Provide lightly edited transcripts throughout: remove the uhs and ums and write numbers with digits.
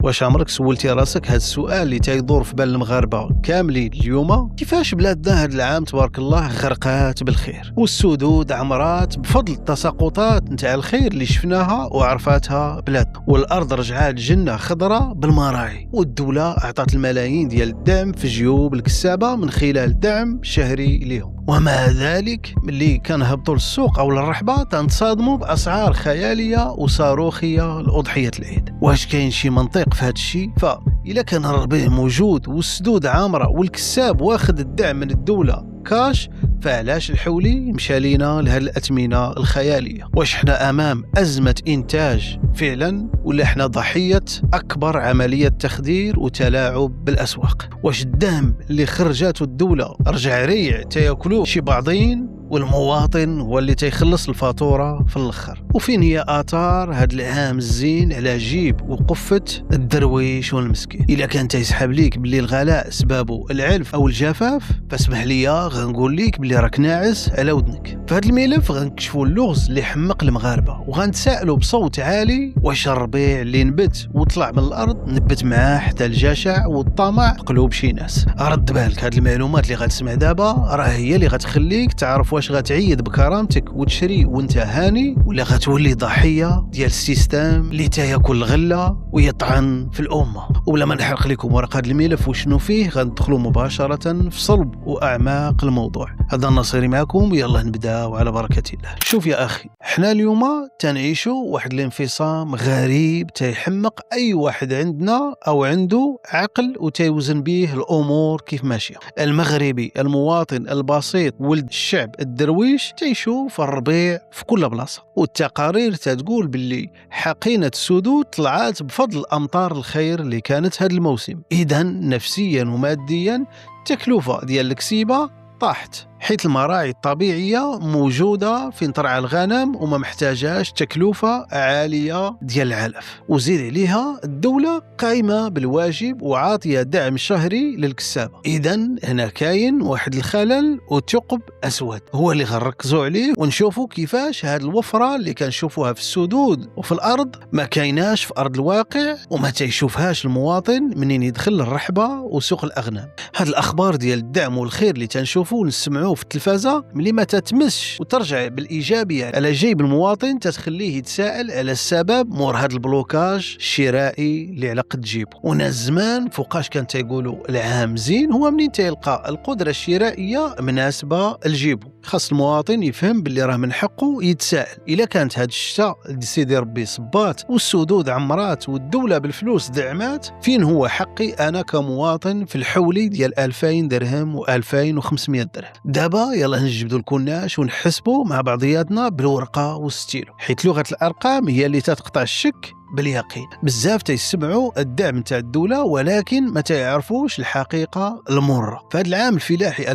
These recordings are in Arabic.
واش عمرك سولتي راسك هذا السؤال اللي تيدور في بال المغاربه كاملين اليوم؟ كيفاش بلادنا هذا العام تبارك الله غرقات بالخير والسدود عمرات بفضل التساقطات نتاع الخير اللي شفناها وعرفاتها بلادنا، والارض رجعات جنه خضراء بالمراعي، والدوله اعطت الملايين ديال الدعم في جيوب الكسابه من خلال دعم شهري لهم. ومع ذلك ملي كنهبطوا للسوق او للرحبه تنتصادموا باسعار خياليه وصاروخيه لاضحيه العيد. واش كاين شي منطق في هذا الشيء؟ فإلا كان الربيع موجود والسدود عامره والكساب واخد الدعم من الدوله كاش، فعلاش الحولي مشى لينا لهذه الأثمنة الخيالية؟ واش احنا أمام أزمة إنتاج فعلا ولا احنا ضحية أكبر عملية تخدير وتلاعب بالأسواق؟ واش الدعم اللي خرجته الدولة رجع ريع تياكلوه شي بعضين والمواطن هو اللي تيخلص الفاتورة في الأخر؟ وفين هي آثار هذا العام الزين على جيب وقفة الدرويش والمسكين؟ إلا كان تيسحب ليك باللي الغلاء سبابه العلف أو الجفاف، فاسمح لي غنقول ليك باللي راك ناعس على ودنك. في هذا الملف غنكشفوا اللغز اللي حمق المغاربة وغنتسائلوا بصوت عالي واش الربيع اللي نبت وطلع من الأرض نبت معاه حتى الجشع والطمع بقلوب شي ناس؟ رد بالك، هذه المعلومات اللي غتسمع دابا راه هي اللي غتخليك تعرف واش غتعيد بكرامتك وتشري وانت هاني ولا غتولي ضحيه ديال السيستم اللي تاكل الغله ويطعن في الامه. وبلا ما نحرق لكم ورق هذا الملف وشنو فيه، غندخلوا مباشره في صلب واعماق الموضوع. هذا النصيري معكم، يلا نبداو على بركه الله. شوف يا اخي، احنا اليوم تنعيشوا واحد الانفصام غريب تيحمق اي واحد عندنا او عنده عقل وتيوزن به الامور كيف ماشيه. المغربي المواطن البسيط ولد الشعب الدرويش تيشوف الربيع في كل بلاصه، والتقارير تتقول باللي حقينه السدود طلعات بفضل امطار الخير اللي كانت هذا الموسم. اذا نفسيا وماديا التكلفه ديال الكسيبه طاحت، حيث المراعي الطبيعية موجودة في ترعى الغنم وما محتاجاش تكلفة عالية ديال العلف. وزيد عليها الدولة قايمة بالواجب وعاطية دعم شهري للكسابة. إذن هنا كاين واحد الخلل وثقب أسود هو اللي غنركزوا عليه ونشوفوا كيفاش هاد الوفرة اللي كنشوفوها في السدود وفي الأرض ما كايناش في أرض الواقع وما تيشوفهاش المواطن منين يدخل الرحبة وسوق الأغنام. هاد الأخبار ديال الدعم والخير اللي تنشوفوا ونسمعوه في التلفازة ملي ما تتمش وترجع بالإيجابية على جيب المواطن تتخليه يتساءل على السبب مور هذا البلوكاج الشرائي اللي على قد جيبه. وناس زمان فوقاش كان تيقولوا العام زين هو منين تيلقى القدرة الشرائية مناسبة لجيبه. خاص المواطن يفهم باللي راه من حقه يتساءل، إلا كانت هاد الشتاء سيدي ربي صبات والسدود عمرات والدولة بالفلوس دعمات، فين هو حقي أنا كمواطن في الحولي ديال 2000 درهم و2500 درهم؟ دابا يلا نجبدوا الكناش ونحسبوا مع بعضياتنا بالورقه والستيلو، حيت لغه الارقام هي اللي تتقطع الشك باليقين. بزاف تيسمعوا الدعم تاع الدوله ولكن ما تعرفوش الحقيقه المره. في هذا العام الفلاحي 2025-2026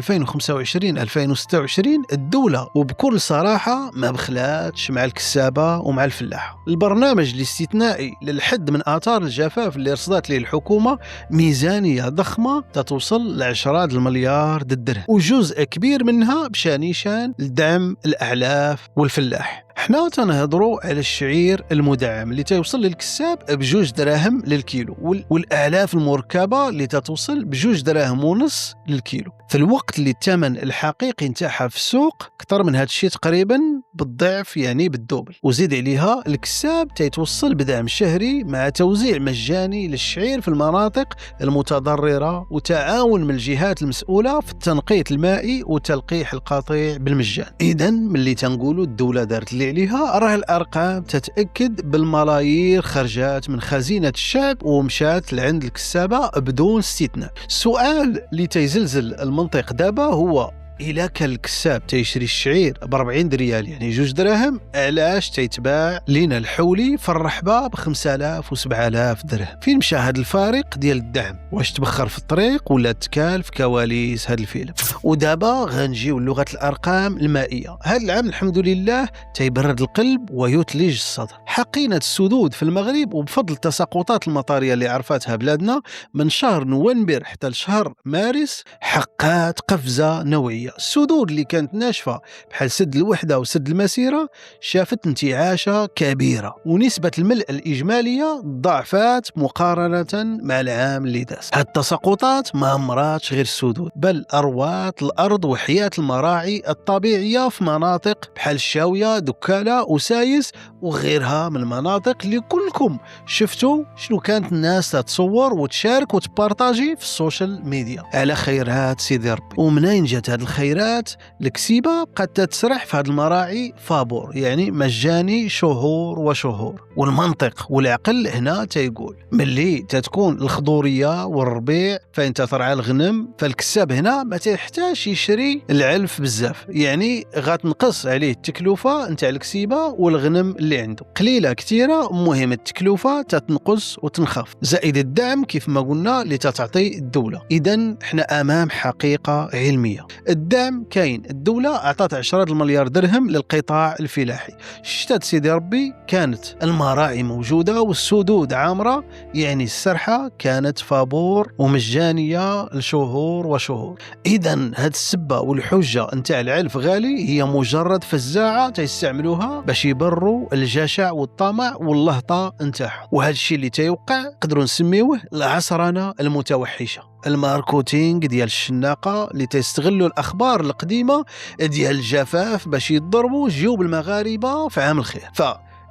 الدوله وبكل صراحه ما بخلاتش مع الكسابه ومع الفلاحه. البرنامج الاستثنائي للحد من اثار الجفاف اللي رصدت له الحكومه ميزانيه ضخمه تتوصل لعشرات المليار درهم، وجزء كبير منها بشانيشان لدعم الاعلاف والفلاح. احنا تنهضروا على الشعير المدعم اللي تيوصل للكساب ب2 دراهم للكيلو، والاعلاف المركبه اللي تتوصل ب2 دراهم ونص للكيلو، في الوقت اللي الثمن الحقيقي نتاعها في السوق اكثر من هذا الشيء تقريبا بالضعف، يعني بالدوبل. وزيد عليها الكساب تيتوصل بدعم شهري مع توزيع مجاني للشعير في المناطق المتضرره وتعاون من الجهات المسؤوله في التنقيط المائي وتلقيح القطيع بالمجان. اذا ملي تنقولوا الدوله دارت اللي عليها، راه الارقام تتاكد بالملايير خرجات من خزينه الشعب ومشات لعند الكسابه بدون استثناء. السؤال اللي تيزلزل المنطق دابا هو إلا كان الكساب تيشري الشعير ب40 ريال يعني 2 دراهم، علاش تيتباع لينا الحولي في الرحبة ب5000 و7000 درهم؟ فين مشى هذا الفارق ديال الدعم؟ واش تبخر في الطريق ولا تكال في كواليس هذا الفيلم؟ ودابا غنجيو لغة الأرقام المائية. هذا العام الحمد لله تيبرد القلب ويثلج الصدر. حقينة السدود في المغرب وبفضل التساقطات المطارية اللي عرفتها بلادنا من شهر نوفمبر حتى لشهر مارس حقات قفزة نوعية. الإيجابية. السدود اللي كانت ناشفة بحال سد الوحدة وسد المسيرة شافت انتعاشة كبيرة، ونسبة الملء الإجمالية ضعفات مقارنة مع العام اللي داز. هاد التساقطات ما مراتش غير السدود، بل أروات الأرض وحياة المراعي الطبيعية في مناطق بحال الشاوية، دكالة، وسايس وغيرها من المناطق اللي كلكم شفتوا شنو كانت الناس تتصور وتشارك وتبارطاجي في السوشيال ميديا على خيرات سيدي ربي. ومنين جات هاد الخيرات؟ الكسيبة بقات تسرح في هاد المراعي فابور، يعني مجاني شهور وشهور. والمنطق والعقل هنا تيقول ملي تتكون الخضورية والربيع فإن ترعى الغنم، فالكساب هنا ما تحتاج يشري العلف بزاف، يعني غتنقص عليه التكلفة نتاع الكسيبة والغنم اللي عنده قليلة كثيرة. مهم التكلفة تتنقص وتنخف، زائد الدعم كيف ما قلنا اللي تتعطي الدولة. إذن احنا أمام حقيقة علمية. الدعم كاين، الدولة أعطت 10 مليار درهم للقطاع الفلاحي. شتات سيدي ربي كانت المراعي موجودة والسدود عامرة، يعني السرحة كانت فابور ومجانية لشهور وشهور. إذن هاد السبة والحجة نتاع العلف غالي هي مجرد فزاعة تيستعملوها باش يبروا الجشع والطمع واللهطة نتاعهم. وهذا الشيء اللي تيوقع قدروا نسميوه العصرنة المتوحشة، الماركتينغ ديال الشناقة اللي تيستغلوا الأخبار القديمة ديال الجفاف باش يضربوا جيوب المغاربة في عام الخير.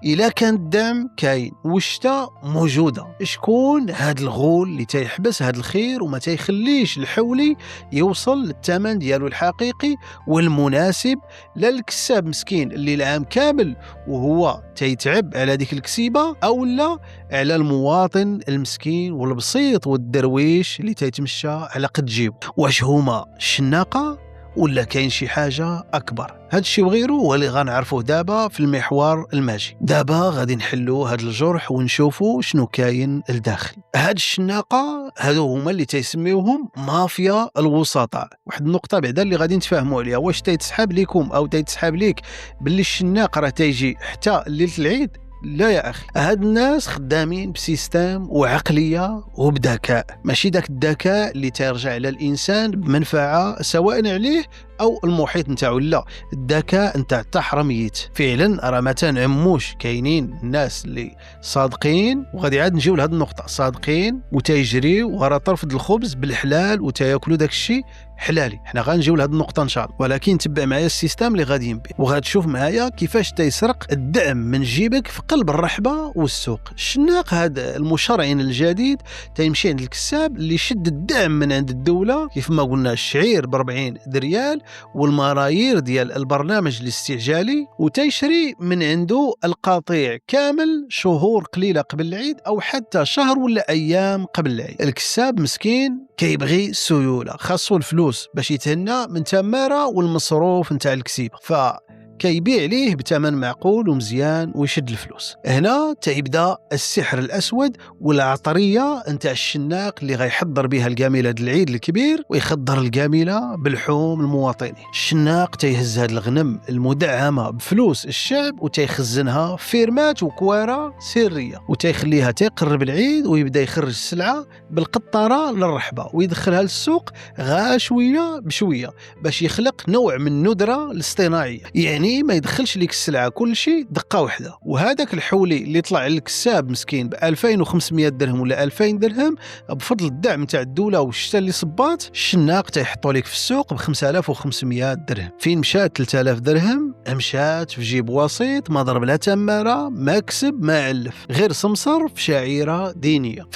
إلا كان الدعم كاين والشتاء موجودة، شكون هاد الغول اللي تيحبس هاد الخير وما تيخليش الحولي يوصل للثمن ديالو الحقيقي والمناسب للكساب مسكين اللي العام كامل وهو تيتعب على ديك الكسيبة، أو لا على المواطن المسكين والبسيط والدرويش اللي تيتمشى على قد جيبه؟ واش هما الشناقة ولا كاين شي حاجة أكبر؟ هاد الشيء وغيره هو اللي غنعرفوه دابا في المحور الماجي. دابا غادي نحلو هاد الجرح ونشوفوا شنو كاين لداخل. هاد الشناقة هادو هما اللي تيسميوهم مافيا الوسطاء. واحد النقطة بعدا اللي غادي نتفاهموا عليها، واش تيتسحاب لكم أو تيتسحاب ليك باللي الشناق راه تيجي حتى ليلة العيد؟ لا يا أخي، هاد الناس خدامين بسيستم وعقلية وبذكاء، ماشي داك الذكاء اللي تيرجع على الإنسان بمنفعة سواء عليه أو المحيط نتاعو، لا، الذكاء نتاع التحرميت. فعلا راه ما تنعموش، كاينين الناس اللي صادقين، وغادي عاد نجيو لهاد النقطة، صادقين وتيجريو ورا طرف الخبز بالحلال وتياكلوا داك الشيء حلالي. حنا غنجيو لهاد النقطة إن شاء الله، ولكن تبع معايا السيستم اللي غادي ينبه، وغتشوف معايا كيفاش تيسرق الدعم من جيبك في قلب الرحبة والسوق. الشناق هذا المشرعين الجديد تيمشي عند الكساب اللي شد الدعم من عند الدولة، كيف ما قلنا الشعير ب40 ريال والمرايير ديال البرنامج الاستعجالي، وتيشري من عنده القطيع كامل شهور قليلة قبل العيد أو حتى شهر ولا أيام قبل العيد. الكساب مسكين كيبغي السيولة، خاصو الفلوس باش يتهنى من تمارة والمصروف نتاع الكسيبة، كيبيع ليه بثمن معقول ومزيان ويشد الفلوس. هنا تيبدا السحر الأسود والعطرية نتاع الشناق اللي غيحضر بها القاملة د العيد الكبير ويخضر القاملة بالحوم المواطنين. الشناق تيهز هاد الغنم المدعمة بفلوس الشعب وتيخزنها في فيرمات وكوارة سرية، وتيخليها تيقرب العيد ويبدا يخرج السلعة بالقطارة للرحبة ويدخلها للسوق غا شوية بشوية باش يخلق نوع من الندرة الاصطناعية، يعني ما يدخلش ليك السلعة كل شيء دقة واحدة. وهذاك الحولي اللي طلع للكساب مسكين ب 2500 درهم ولا 2000 درهم بفضل الدعم تاع الدولة والشتاء اللي صبات، الشناق تيحطوا لك في السوق ب 5500 درهم. فين مشات 3000 درهم؟ مشات في جيب وسيط ما ضرب لا تمارة ما كسب ما علف، غير سمسر في شعيرة دينية.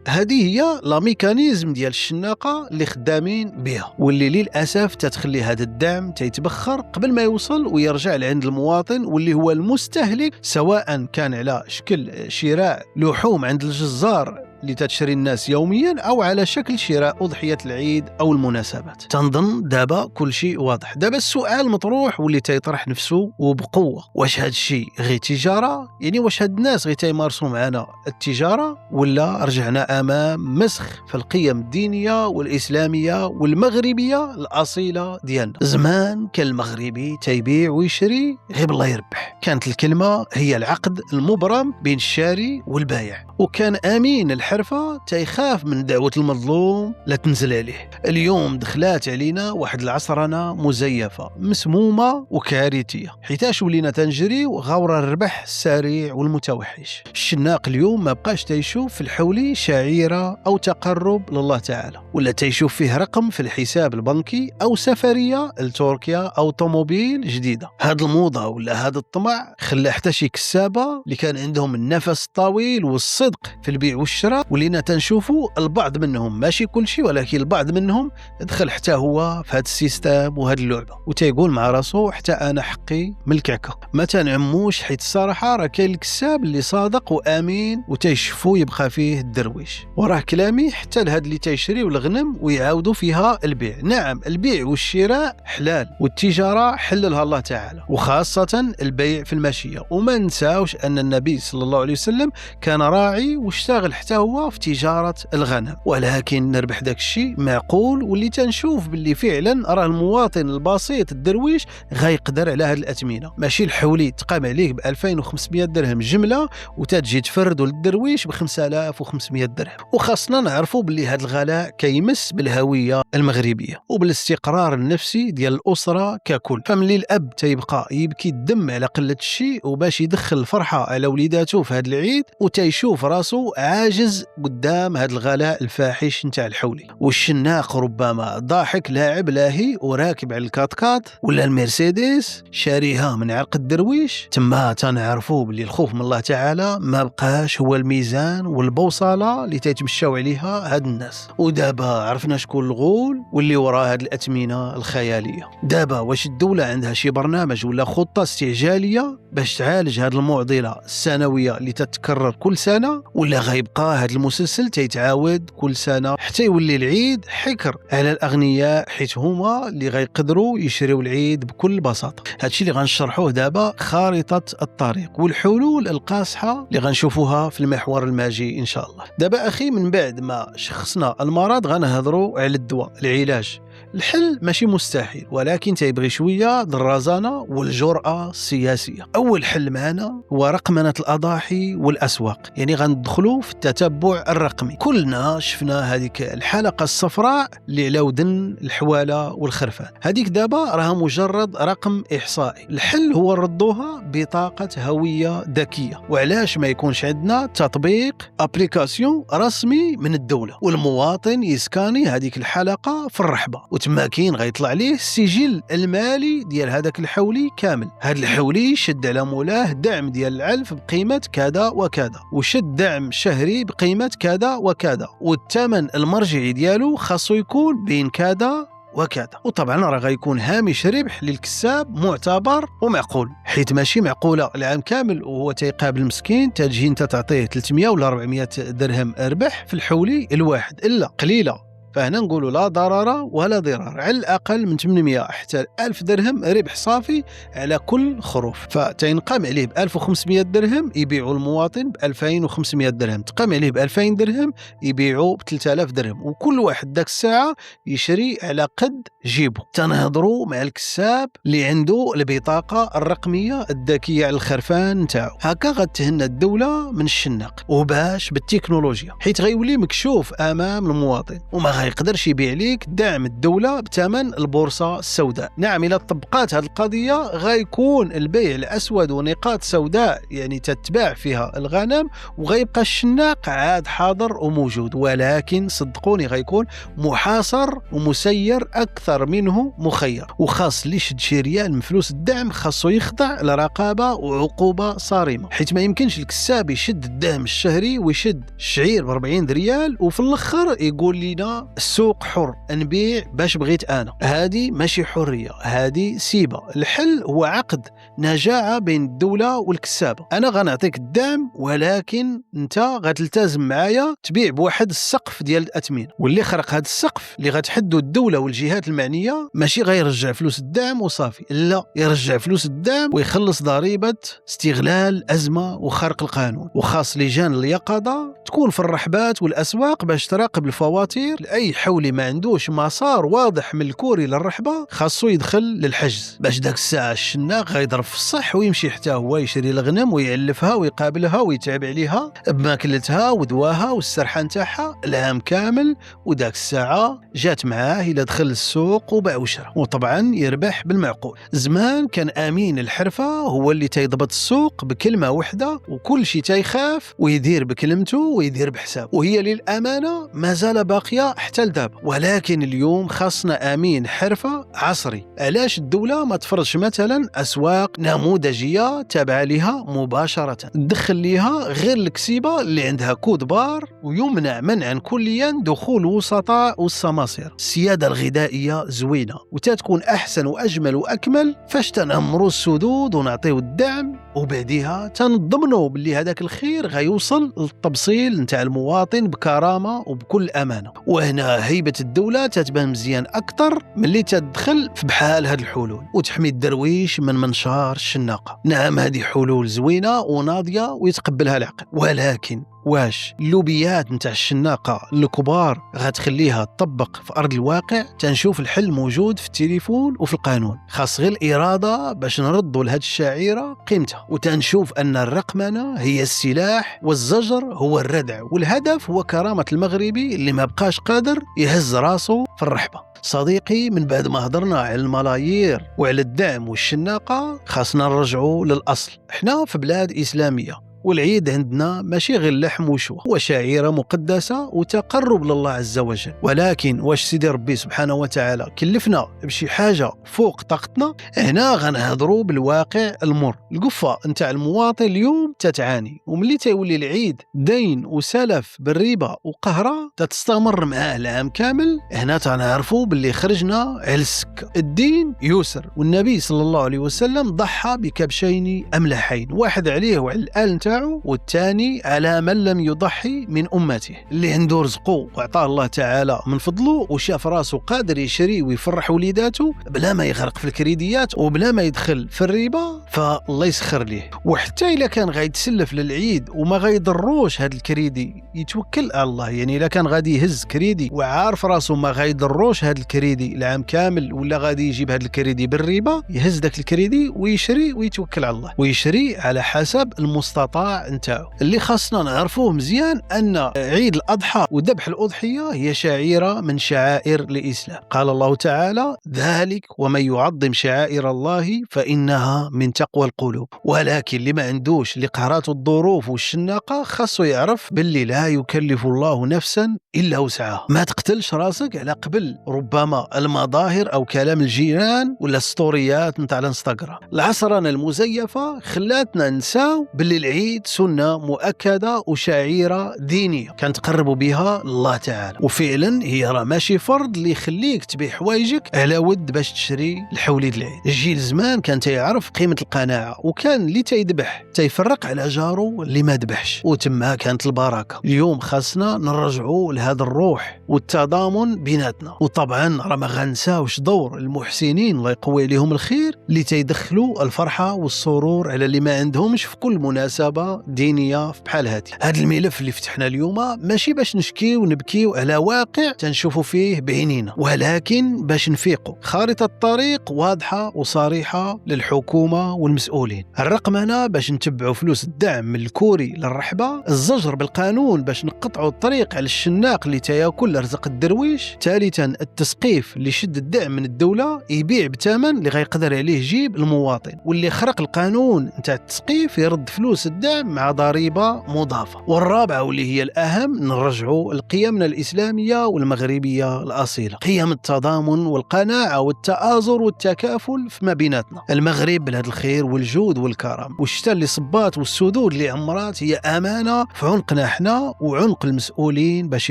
هذه هي لا ميكانيزم ديال الشناقة اللي خدامين بها، واللي للأسف تتخلي هذا الدعم تيتبخر قبل ما يوصل ويرجع لعند المواطن واللي هو المستهلك، سواء كان على شكل شراء لحوم عند الجزار اللي تشري الناس يوميا أو على شكل شراء أضحية العيد أو المناسبات. تنظن دابا كل شيء واضح. دابا السؤال مطروح واللي تيطرح نفسه وبقوة، واش هاد الشيء غير تجارة؟ يعني واش هاد الناس غير تيمارسوا معنا التجارة، ولا رجعنا أمام مسخ في القيم الدينية والإسلامية والمغربية الأصيلة ديالنا؟ زمان كان المغربي تيبيع ويشري غير بالله يربح، كانت الكلمة هي العقد المبرم بين الشاري والبايع، وكان أمين الحرفة تيخاف من دعوة المظلوم لا تنزل عليه. اليوم دخلات علينا واحد العصرنة مزيفة مسمومة وكارثية، حيتاش ولينا تنجري غور الربح السريع والمتوحش. الشناق اليوم ما بقاش تيشوف في الحولي شعيرة أو تقرب لله تعالى، ولا تيشوف فيه رقم في الحساب البنكي أو سفرية لتركيا أو طوموبيل جديدة. هاد الموضة ولا هاد الطمع خلى حتى شي كسابة اللي كان عندهم النفس الطويل والصدق في البيع والشراء ولينا تنشوفوا البعض منهم، ماشي كل شيء ولكن البعض منهم دخل حتى هو في هاد السيستم وهاد اللعبة وتيقول مع راسو حتى أنا حقي من الكعكة. ما تنعموش حيت الصراحة راه كاين الكساب اللي صادق وآمين وتيشفو يبقى فيه الدرويش. وراه كلامي حتى لهاد اللي تيشريو الغنم ويعاودوا فيها البيع. نعم البيع والشراء حلال والتجارة حللها الله تعالى، وخاصة البيع في الماشية. وما ننساوش أن النبي صلى الله عليه وسلم كان راعي واشتغل حتى هو في تجارة الغنم، ولكن نربح داك الشيء معقول واللي تنشوف باللي فعلا راه المواطن البسيط الدرويش غيقدر على هاد الأثمنة. ماشي الحولي تقام عليه ب 2500 درهم جملة وتجي تفرد للدرويش ب 5500 درهم. وخاصنا نعرفوا باللي هاد الغلاء كيمس بالهوية المغربية وبالاستقرار النفسي ديال الأسرة ككل. فملي الأب تيبقى يبكي الدم على قلة الشيء وباش يدخل الفرحة على وليداته في هاد العيد وتيشوف راسو عاجز قدام هاد الغلاء الفاحش نتاع الحولي. والشناق ربما ضاحك لاعب لاهي وراكب على الكاتكات ولا المرسيدس شاريها من عرق الدرويش. تما تنعرفوا باللي الخوف من الله تعالى ما بقاش هو الميزان والبوصلة اللي تيتمشاو عليها هاد الناس. ودابا عرفنا شكون الغول واللي وراء هاد الأثمنة الخيالية. دابا واش الدولة عندها شي برنامج ولا خطة استعجالية باش تعالج هاد المعضلة السنوية اللي تتكرر كل سنة، ولا غيبقى هاد المسلسل تيتعاود كل سنة حتى يولي العيد حكر على الأغنياء حيت هما اللي غيقدروا يشريوا العيد بكل بساطة. هادشي اللي غنشرحوه دابا خارطة الطريق والحلول القاصحة اللي غنشوفوها في المحور الماجي إن شاء الله. دابا أخي من بعد ما شخصنا المرض غنهضروا على الدواء العلاج. الحل ماشي مستحيل ولكن تيبغي شوية الرزانة والجرأة السياسية. أول حل معنا هو رقمنة الأضاحي والأسواق، يعني غندخلوا في التتبع الرقمي. كلنا شفنا هذيك الحلقة الصفراء اللي على ودن الحوالة والخرفان، هذيك دابا راها مجرد رقم إحصائي. الحل هو ردوها بطاقة هوية ذكية. وعلاش ما يكونش عندنا تطبيق أبليكاسيون رسمي من الدولة والمواطن يسكاني هذيك الحلقة في الرحبة وتماكين غيطلع ليه السجل المالي ديال هذاك الحولي كامل. هذا الحولي شد على مولاه دعم ديال العلف بقيمة كذا وكذا، وشد دعم شهري بقيمة كذا وكذا، والثمن المرجعي ديالو خاصو يكون بين كذا وكذا. وطبعا راه غيكون هامش ربح للكساب معتبر ومعقول، حيت ماشي معقوله العام كامل وهو تيقابل مسكين تجي انت تعطيه 300 ولا 400 درهم ربح في الحولي الواحد، الا قليله. فهنا نقولوا لا ضرر ولا ضرار، على الأقل من 800 حتى 1000 درهم ربح صافي على كل خروف. فتينقام عليه ب 1500 درهم يبيعوا المواطن ب 2500 درهم، تقام عليه ب 2000 درهم يبيعوا ب 3000 درهم، وكل واحد داك الساعة يشري على قد جيبه. تنهضروا مع الكساب اللي عنده البطاقة الرقمية الذكية على الخرفان نتاعو. هكا غتهنى الدولة من الشناق وباش بالتكنولوجيا، حيت غيولي مكشوف أمام المواطن وما غيقدرش يبيع ليك دعم الدولة بثمن البورصة السوداء. نعم إلى طبقات هذه القضية غيكون البيع الأسود ونقاط سوداء يعني تتباع فيها الغنم وغيبقى الشناق عاد حاضر وموجود، ولكن صدقوني غيكون محاصر ومسير أكثر منه مخير. وخاص اللي شد شي ريال من فلوس الدعم خاصو يخضع لرقابة وعقوبة صارمة، حيت ما يمكنش الكساب يشد الدعم الشهري ويشد الشعير ب 40 ريال وفي الأخر يقول لنا السوق حر نبيع باش بغيت أنا. هذه ماشي حرية، هذه سيبة. الحل هو عقد نجاعة بين الدولة والكسابة. أنا غنعطيك الدعم ولكن أنت غتلتزم معايا تبيع بواحد السقف ديال الأثمنة، واللي خرق هذا السقف اللي غتحدو الدولة والجهات المعنية ماشي غيرجع فلوس الدعم وصافي، لا يرجع فلوس الدعم ويخلص ضريبة استغلال أزمة وخرق القانون. وخاص لجان اليقظة تكون في الرحبات والأسواق باش تراقب الفواتير واي حولي ما عندوش مسار واضح من الكوري للرحبه خاصو يدخل للحجز، باش داك الساعه الشناق غيضرب في الصح ويمشي حتى هو يشري الغنم ويعلفها ويقابلها ويتعب عليها بماكلتها ودواها والسرحه نتاعها العام كامل، وداك الساعه جات معاه الى دخل السوق وباع وشرى، وطبعا يربح بالمعقول. زمان كان امين الحرفه هو اللي تيضبط السوق بكلمه وحده، وكل شيء تيخاف ويدير بكلمته ويدير بحسابه، وهي للامانه ما زال باقيه حتى لدابا. ولكن اليوم خاصنا امين حرفه عصري. علاش الدوله ما تفرضش مثلا اسواق نموذجيه تابعه لها مباشره، تدخل ليها غير الكسيبه اللي عندها كود بار، ويمنع منعا كليا دخول الوسطاء والسماسرة. السياده الغذائيه زوينه وتتكون احسن واجمل واكمل فاش تنمروا السدود ونعطيو الدعم، وبعديها تنضمنوا باللي هذاك الخير غيوصل للتبصيل نتاع المواطن بكرامه وبكل امانه. وهنا هيبه الدوله تتبان مزيان اكثر ملي تدخل في بحال هاد الحلول وتحمي الدرويش من منشار الشناقه. نعم هذه حلول زوينه وناضيه ويتقبلها العقل، ولكن واش اللوبيات نتاع الشناقه الكبار غتخليها تطبق في ارض الواقع؟ تنشوف الحل موجود في التليفون وفي القانون، خاص غير الاراده باش نردوا لهاد الشعيره قيمتها. وتنشوف ان الرقمنه هي السلاح والزجر هو الردع، والهدف هو كرامه المغربي اللي ما بقاش قادر يهز راسه في الرحبه. صديقي، من بعد ما هضرنا على الملايير وعلى الدعم والشناقه خاصنا نرجعوا للاصل. احنا في بلاد اسلاميه، والعيد عندنا ماشي غير لحم وشوى، هو شعيرة مقدسة وتقرب لله عز وجل. ولكن واش سيدي ربي سبحانه وتعالى كلفنا بشي حاجة فوق طاقتنا؟ هنا غنهضروا بالواقع المر. القفة نتاع المواطن اليوم تتعاني، وملي تيولي العيد دين وسلف بالربا وقهرة تستمر معاه العام كامل، هنا تنعرفوا باللي خرجنا على السكة. الدين يسر، والنبي صلى الله عليه وسلم ضحى بكبشين أملحين، واحد عليه وعلى الآل والثاني على من لم يضحي من أمته. اللي عنده رزقه وعطاه الله تعالى من فضله وشاف راسه قادر يشري ويفرح وليداته بلا ما يغرق في الكريديات وبلا ما يدخل في الربا، فالله يسخر ليه. وحتى إلا كان غيتسلف للعيد وما غيضروش هذا الكريدي يتوكل على الله، يعني إلا كان غادي يهز كريدي وعارف راسه ما غيضروش هذا الكريدي العام كامل، ولا غادي يجيب هذا الكريدي بالربا، يهز داك الكريدي ويشري ويتوكل على الله، ويشري على حسب المستطاع نتاعو. اللي خاصنا نعرفوه مزيان ان عيد الاضحى وذبح الاضحيه هي شعيره من شعائر الاسلام. قال الله تعالى: ذلك ومن يعظم شعائر الله فانها من تقوى القلوب. ولكن اللي ما عندوش اللي قهراته الظروف والشناقه خاصو يعرف باللي لا يكلف الله نفسا الا وسعها. ما تقتلش راسك على قبل ربما المظاهر او كلام الجيران ولا ستوريات نتاع الانستغرام. العصرنه المزيفه خلاتنا نساو باللي العيد سنة مؤكدة وشعيرة دينية كنتقربوا بها الله تعالى، وفعلا هي راه ماشي فرض اللي يخليك تبيع حوايجك على ود باش تشري الحوليد العيد. الجيل زمان كان تيعرف قيمة القناعة، وكان اللي تيذبح تيفرق على جاره اللي ما ذبحش، وتما كانت البركة. اليوم خاصنا نرجعوا لهذا الروح والتضامن بيناتنا، وطبعا راه ما غنساوش دور المحسنين الله يقوي عليهم الخير اللي تيدخلوا الفرحة والسرور على اللي ما عندهمش في كل مناسبة دينية بحال هذه. هذا الملف اللي فتحنا اليوم ماشي باش نشكيو ونبكيو على واقع تنشوفوا فيه بعينينا، ولكن باش نفيقوا. خارطة الطريق واضحة وصريحة للحكومة والمسؤولين. الرقمنة باش نتبعوا فلوس الدعم من الكوري للرحبة، الزجر بالقانون باش نقطعوا الطريق على الشناق اللي تياكل رزق الدرويش، ثالثا التسقيف اللي شد الدعم من الدولة يبيع بثمن اللي غيقدر عليه يجيب المواطن، واللي خرق القانون نتاع التسقيف يرد فلوس الدعم مع ضريبة مضافة. والرابعة واللي هي الأهم نرجعوا القيمنا الإسلامية والمغربية الأصيلة، قيم التضامن والقناعة والتآزر والتكافل فيما بيناتنا. المغرب بلاد الخير والجود والكرم، والشتاء اللي صبات والسدود اللي عمرات هي أمانة في عنقنا احنا وعنق المسؤولين باش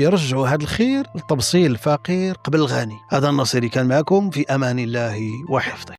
يرجعوا هذا الخير لتبصيل الفقير قبل الغني. هذا النصيري كان معكم، في أمان الله وحفظه.